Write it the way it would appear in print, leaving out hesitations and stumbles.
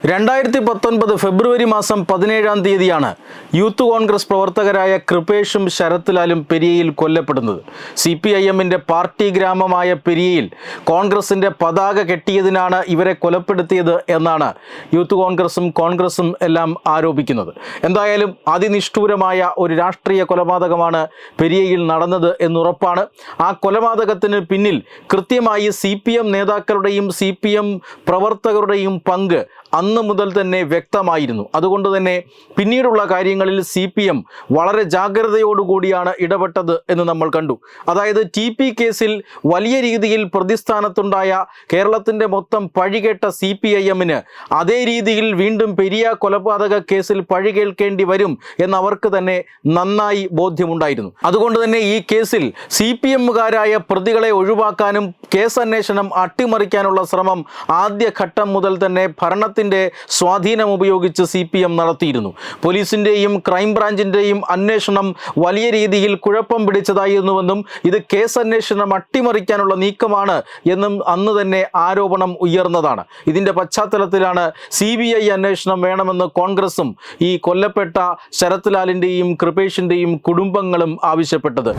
2019 ഫെബ്രുവരി മാസം 17-ാം തീയതിയാണ് യൂത്ത് കോൺഗ്രസ് പ്രവർത്തകരായ കൃപേഷും ശരത്ലാലും പെരിയയിൽ കൊല്ലപ്പെടുന്നത്. CPIMന്റെ പാർട്ടി ഗ്രാമമായ പെരിയയിൽ കോൺഗ്രസിന്റെ പതാക കെട്ടിയതിനാണ് ഇവരെ കൊലപ്പെടുത്തിയത് എന്നാണ് യൂത്ത് കോൺഗ്രസും എല്ലാം ആരോപിക്കുന്നത്. എന്തായാലും അതിനിഷ്ഠൂരമായ ഒരു രാഷ്ട്രീയ കൊലപാതകമാണ് പെരിയയിൽ നടന്നത് എന്നുറപ്പാണ്. ആ കൊലപാതകത്തിന് പിന്നിൽ കൃത്യമായി CPM നേതാക്കളുടെയും CPM പ്രവർത്തകരുടെയും പങ്ക് അന്ന് മുതൽ തന്നെ വ്യക്തമായിരുന്നു. അതുകൊണ്ട് തന്നെ പിന്നീടുള്ള കാര്യങ്ങളിൽ CPM വളരെ ജാഗ്രതയോടുകൂടിയാണ് ഇടപെട്ടത് എന്ന് നമ്മൾ കണ്ടു. അതായത് TP കേസിൽ വലിയ രീതിയിൽ പ്രതിസ്ഥാനത്തുണ്ടായ കേരളത്തിൻ്റെ മൊത്തം പഴികേട്ട CPIMന് അതേ രീതിയിൽ വീണ്ടും പെരിയ കൊലപാതക കേസിൽ പഴി കേൾക്കേണ്ടി വരും എന്നവർക്ക് തന്നെ നന്നായി ബോധ്യമുണ്ടായിരുന്നു. അതുകൊണ്ട് തന്നെ ഈ കേസിൽ CPMകാരായ പ്രതികളെ ഒഴിവാക്കാനും കേസ് അന്വേഷണം അട്ടിമറിക്കാനുള്ള ശ്രമം ആദ്യഘട്ടം മുതൽ തന്നെ ഭരണത്തിൻ്റെ സ്വാധീനം ഉപയോഗിച്ച് CPM നടത്തിയിരുന്നു. പോലീസിൻ്റെയും ക്രൈംബ്രാഞ്ചിൻ്റെയും അന്വേഷണം വലിയ രീതിയിൽ കുഴപ്പം പിടിച്ചതായിരുന്നുവെന്നും ഇത് കേസ് അന്വേഷണം അട്ടിമറിക്കാനുള്ള നീക്കമാണ് എന്നും അന്ന് തന്നെ ആരോപണം ഉയർന്നതാണ്. ഇതിൻ്റെ പശ്ചാത്തലത്തിലാണ് CBI അന്വേഷണം വേണമെന്ന് കോൺഗ്രസും ഈ കൊല്ലപ്പെട്ട ശരത്ലാലിൻ്റെയും കൃപേഷിൻ്റെയും കുടുംബങ്ങളും ആവശ്യപ്പെട്ടത്.